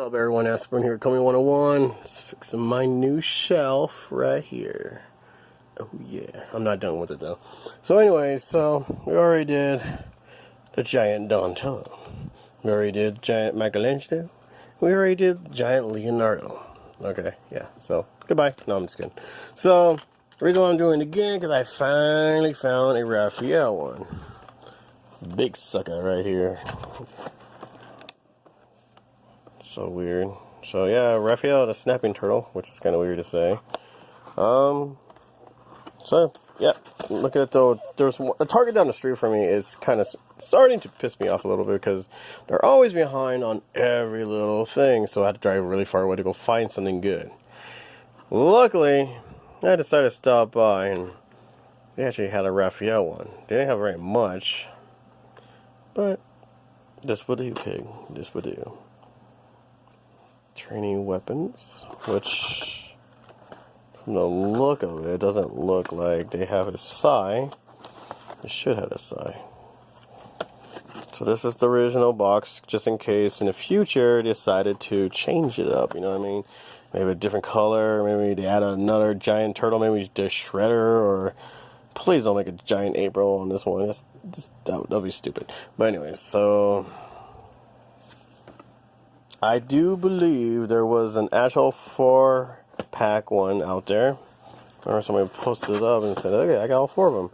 What's up, everyone? Aspirin here at Tommy 101. Just fixing my new shelf right here. Oh yeah, I'm not done with it though. So anyway, we already did the Giant Donatello. We already did Giant Michelangelo. We already did Giant Leonardo. Okay, yeah. So goodbye. No, I'm just kidding. So the reason why I'm doing it again because I finally found a Raphael one. Big sucker right here. So weird. So yeah, Raphael the snapping turtle, which is kind of weird to say. So yeah, look at there's a Target down the street from me is kind of starting to piss me off a little bit because they're always behind on every little thing. So I had to drive really far away to go find something good. Luckily, I decided to stop by and they actually had a Raphael one. They didn't have very much, but this would do, pig. This would do. Training weapons, which from the look of it, doesn't look like they have a sai. They should have a sai. So this is the original box, just in case in the future they decided to change it up, you know what I mean? Maybe a different color, maybe they add another giant turtle, maybe the shredder, or please don't make a giant April on this one. That'd be stupid. But anyway, so I do believe there was an actual 4-pack one out there. I remember somebody posted it up and said, okay, I got all 4 of them.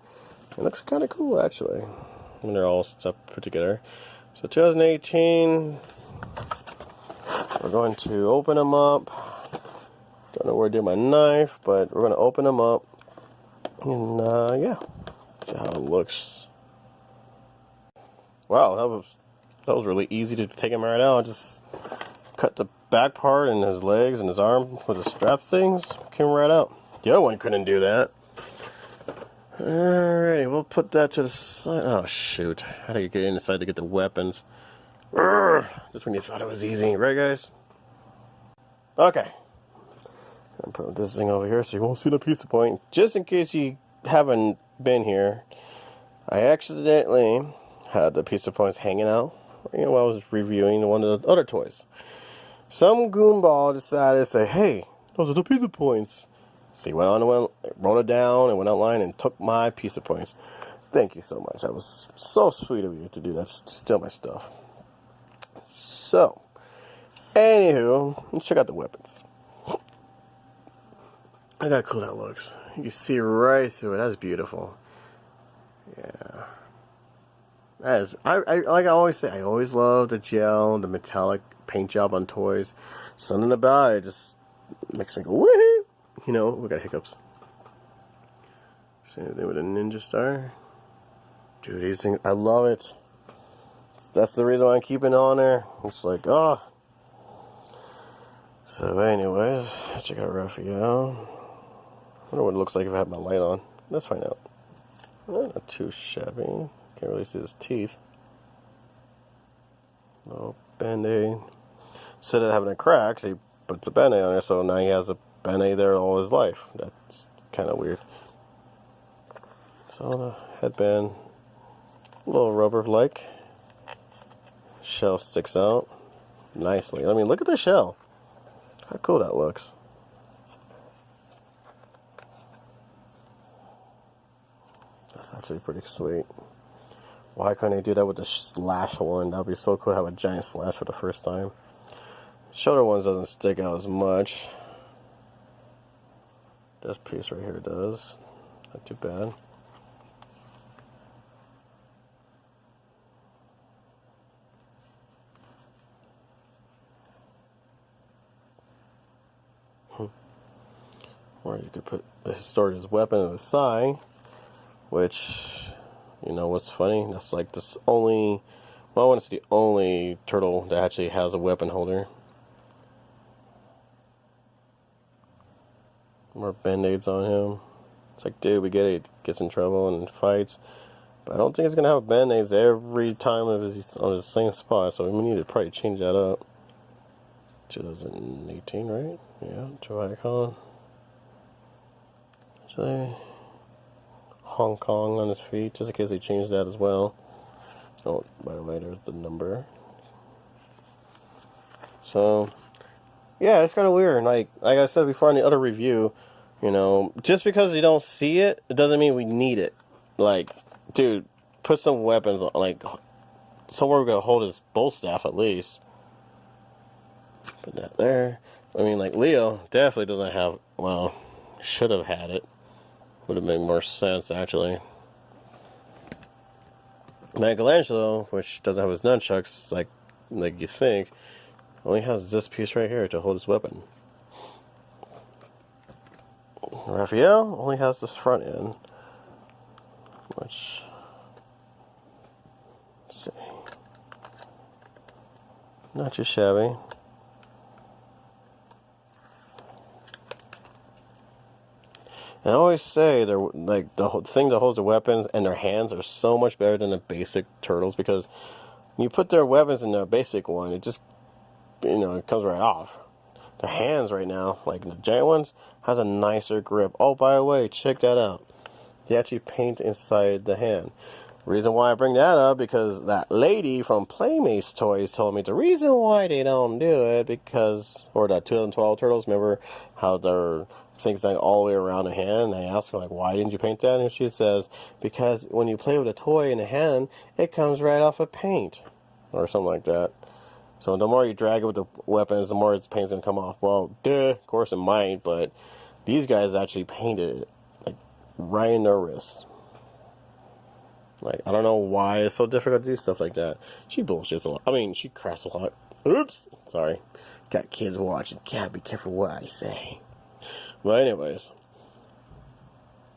It looks kind of cool, actually, when they're all put together. So 2018, we're going to open them up. Don't know where to do my knife, but we're going to open them up. And, yeah, see how it looks. Wow, that was really easy to take him right out. Just cut the back part and his legs and his arm with the strap things. Came right out. The other one couldn't do that. Alrighty, we'll put that to the side. Oh, shoot. How do you get inside to get the weapons? Just when you thought it was easy. Right, guys? Okay. I'm putting this thing over here so you won't see the pizza point. Just in case you haven't been here, I accidentally had the pizza points hanging out, you know, while I was reviewing one of the other toys. Some goonball decided to say, hey, those are the pizza points. So he went on and wrote it down and went online and took my pizza points. Thank you so much. That was so sweet of you to do that, to steal my stuff. So, anywho, let's check out the weapons. Look how cool that looks. You can see right through it. That's beautiful. Yeah. That is, like I always say, I always love the gel, the metallic paint job on toys. Something about it just makes me go, woohoo! You know, we got hiccups. Same thing with a ninja star. Dude, these things, I love it. That's the reason why I'm keeping it on there. It's like, oh. So anyways, let's check out Raphael. I wonder what it looks like if I have my light on. Let's find out. Not too shabby. Can't really see his teeth. No band-aid. Instead of having a crack, he puts a band-aid on there, so now he has a band-aid there all his life. That's kind of weird. So the headband, a little rubber-like. Shell sticks out nicely. I mean, look at the shell. How cool that looks. That's actually pretty sweet. Why couldn't they do that with the slash one? That would be so cool to have a giant slash for the first time. Shoulder ones doesn't stick out as much. This piece right here does. Not too bad. Or you could put store his weapon in the side, which, you know what's funny? That's like this only, well, I want to say the only turtle that actually has a weapon holder. More band-aids on him. It's like, dude, we get it. He gets in trouble and fights, but I don't think it's gonna have band-aids every time of he's on the same spot. So we need to probably change that up. 2018, right? Yeah, to icon. Actually, Hong Kong on his feet, just in case they change that as well. Oh, by the way, there's the number. So, yeah, it's kind of weird. Like I said before in the other review, you know, just because you don't see it, it doesn't mean we need it. Like, dude, put some weapons, like, somewhere we can hold his bow staff at least. Put that there. I mean, like, Leo definitely doesn't have, well, should have had it. Would have made more sense, actually. Michelangelo, which doesn't have his nunchucks, like you think, only has this piece right here to hold his weapon. Raphael only has this front end, which, let's see, not too shabby. And I always say they're like the thing that holds the weapons and their hands are so much better than the basic turtles, because when you put their weapons in the basic one, it just, you know, it comes right off. Their hands right now, like the giant ones, has a nicer grip. Oh, by the way, check that out. They actually paint inside the hand. Reason why I bring that up, because that lady from Playmates Toys told me the reason why they don't do it, because for the 2012 turtles, remember how their things like all the way around the hand, and I asked her, like, why didn't you paint that? And she says, because when you play with a toy in the hand, it comes right off of paint, or something like that. So the more you drag it with the weapons, the more its paint's going to come off. Well, duh, of course it might, but these guys actually painted it, like, right in their wrists. Like, I don't know why it's so difficult to do stuff like that. She bullshits a lot. I mean, she crafts a lot. Oops. Sorry. Got kids watching. Gotta be careful what I say. But anyways.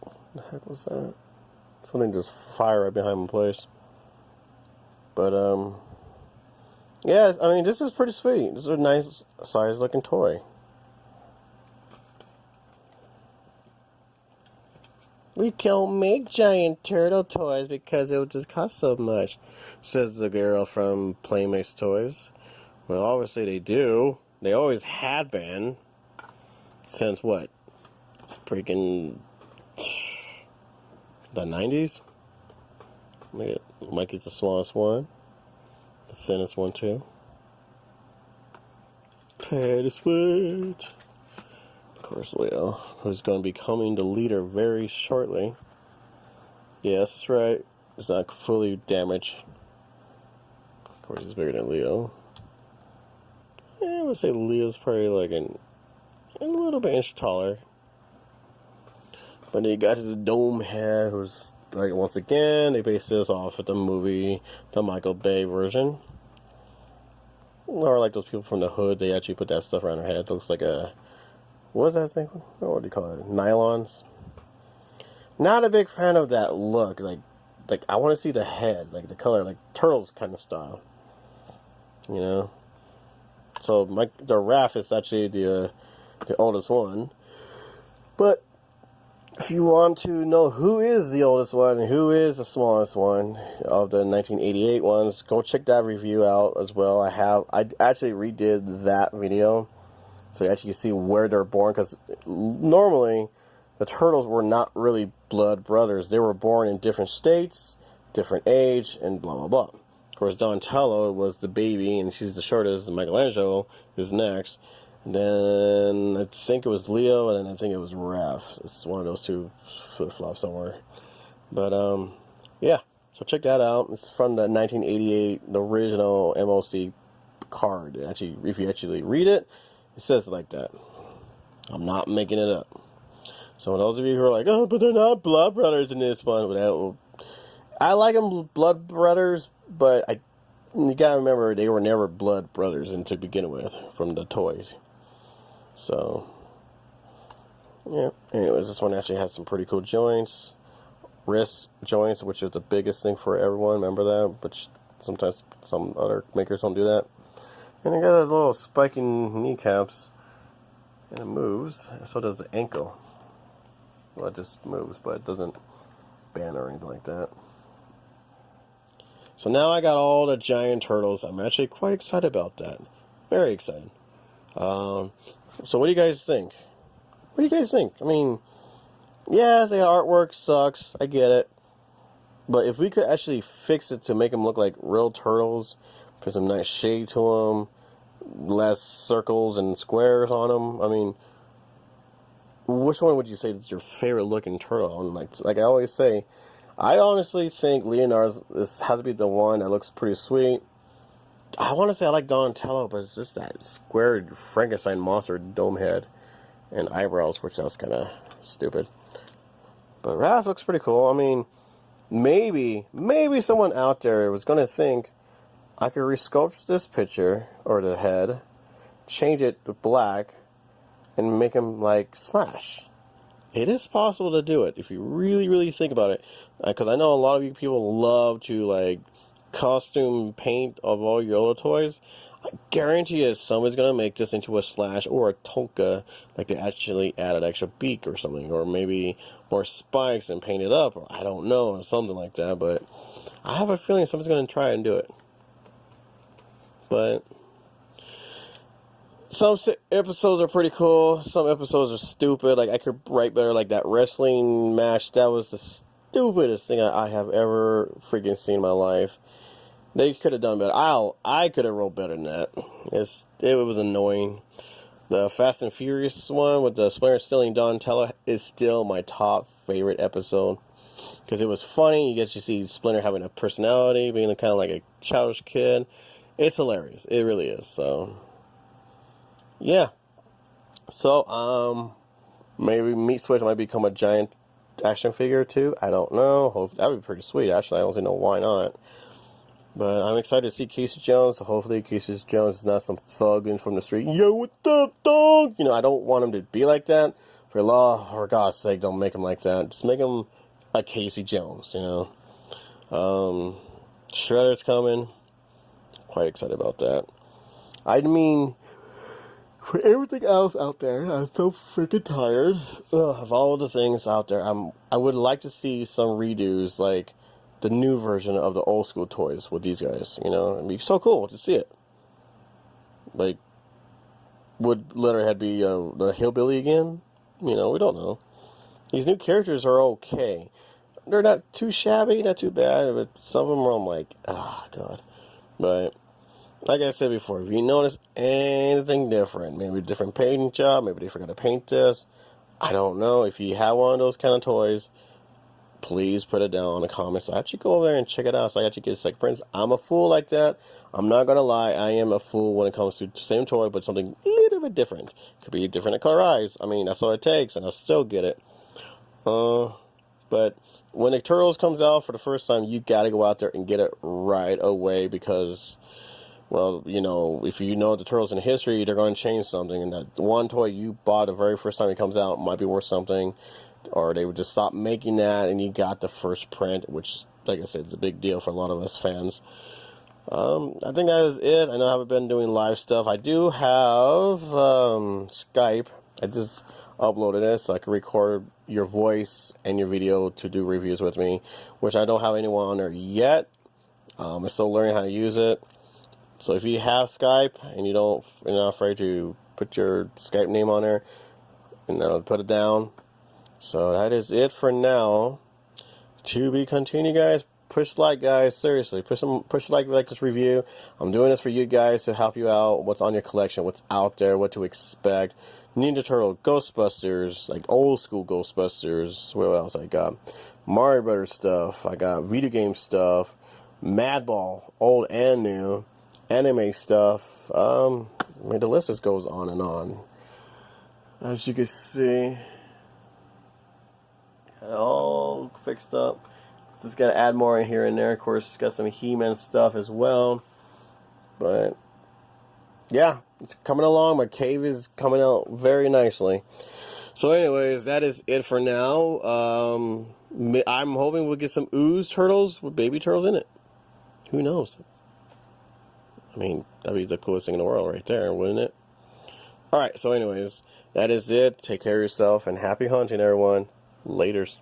What the heck was that? Something just fire right behind my place. But, yeah, I mean, this is pretty sweet. This is a nice size looking toy. We can't make giant turtle toys because it would just cost so much, says the girl from Playmates Toys. Well, obviously they do. They always had been. Since what? Freaking the 90s? Look at Mikey's the smallest one. The thinnest one too. Pay to switch. Of course, Leo, who's going to be becoming the leader very shortly. Yes, that's right. It's not fully damaged. Of course, he's bigger than Leo. Yeah, I would say Leo's probably like a little bit inch taller. But then you got his dome head, who's, like, once again, they based this off of the movie, the Michael Bay version. Or like those people from the hood, they actually put that stuff around their head. It looks like a, what is that thing? What do you call it? Nylons? Not a big fan of that look. Like I want to see the head, like the color, like Turtles kind of style. You know? So the Raph is actually the oldest one. But if you want to know who is the oldest one and who is the smallest one of the 1988 ones, go check that review out as well. I actually redid that video, so you actually can see where they're born, because normally the Turtles were not really blood brothers. They were born in different states, different age, and blah blah blah. Of course, Donatello was the baby, and she's the shortest, and Michelangelo is next. And then I think it was Leo, and then I think it was Raph. It's one of those two flip-flops somewhere. But, yeah. So check that out. It's from the 1988, the original MOC card. Actually, if you actually read it, it says it like that. I'm not making it up. So those of you who are like, oh, but they're not blood brothers in this one. I like them blood brothers, but you gotta remember they were never blood brothers to begin with from the toys. So, yeah. Anyways, this one actually has some pretty cool joints. Wrist joints, which is the biggest thing for everyone. Remember that? But sometimes some other makers don't do that. And it got a little spiking kneecaps. And it moves. So does the ankle. Well, it just moves, but it doesn't bend or anything like that. So now I got all the giant turtles. I'm actually quite excited about that. Very excited. So what do you guys think? What do you guys think? I mean, yeah, the artwork sucks. I get it. But if we could actually fix it to make them look like real turtles, put some nice shade to them, less circles and squares on them. I mean, which one would you say is your favorite looking turtle? And like I always say, I honestly think Leonardo has to be the one that looks pretty sweet. I want to say I like Donatello, but it's just that squared Frankenstein monster dome head and eyebrows, which that's kind of stupid. But Raph looks pretty cool. I mean, maybe someone out there was going to think I could resculpt this picture, or the head, change it to black, and make him like Slash. It is possible to do it if you really, really think about it. Because I know a lot of you people love to like costume paint of all your little toys. I guarantee you someone's going to make this into a Slash or a Tonka. Like they actually add an extra beak or something. Or maybe more spikes and paint it up. Or I don't know. Or something like that. But I have a feeling someone's going to try and do it. But some episodes are pretty cool. Some episodes are stupid. Like I could write better. Like that wrestling match. That was the stupidest thing I have ever freaking seen in my life. They could have done better. I could have wrote better than that. It was annoying. The Fast and Furious one with the Splinter stealing Donatello is still my top favorite episode. Because it was funny. You get to see Splinter having a personality, being kind of like a childish kid. It's hilarious. It really is. So, yeah. So, maybe Meat Switch might become a giant action figure too. I don't know. That would be pretty sweet. Actually, I don't know why not. But I'm excited to see Casey Jones. So hopefully Casey Jones is not some thug in from the street. Yo, what up, dog? You know, I don't want him to be like that. For God's sake, don't make him like that. Just make him a Casey Jones, you know. Shredder's coming. Quite excited about that. I mean, for everything else out there, I'm so freaking tired of all of the things out there. I would like to see some redos, like the new version of the old school toys with these guys. You know, it'd be so cool to see it. Like, would Letterhead be the hillbilly again? You know, we don't know. These new characters are okay. They're not too shabby, not too bad, but some of them are like, oh, God. But, like I said before, if you notice anything different, maybe a different paint job, maybe they forgot to paint this, I don't know. If you have one of those kind of toys, please put it down in the comments. I actually go over there and check it out, so I actually get second prints. I'm a fool like that. I'm not going to lie. I am a fool when it comes to the same toy, but something a little bit different. Could be different color eyes. I mean, that's all it takes, and I'll still get it. But when the Turtles comes out for the first time, you got to go out there and get it right away because, well, you know, if you know the Turtles in history, they're going to change something. And that one toy you bought the very first time it comes out might be worth something. Or they would just stop making that and you got the first print, which, like I said, is a big deal for a lot of us fans. I think that is it. I know I haven't been doing live stuff. I do have Skype. I just uploaded it so I can record your voice and your video to do reviews with me, which I don't have anyone on there yet. I'm still learning how to use it. So if you have Skype and you're not afraid to put your Skype name on there, put it down. So that is it for now. To be continued, guys. Push like, guys. Seriously, push like this review. I'm doing this for you guys to help you out. What's on your collection? What's out there? What to expect? Ninja Turtle, Ghostbusters, like old school Ghostbusters. What else I got? Mario Brothers stuff. I got video game stuff. Madball, old and new. Anime stuff. I mean, the list just goes on and on. As you can see, all fixed up. Just got to add more in here and there. Of course, got some He-Man stuff as well. But yeah, it's coming along. My cave is coming out very nicely. So anyways, that is it for now. I'm hoping we'll get some ooze turtles with baby turtles in it. Who knows? I mean, that'd be the coolest thing in the world right there, wouldn't it? Alright, so anyways, that is it. Take care of yourself and happy hunting, everyone. Laters.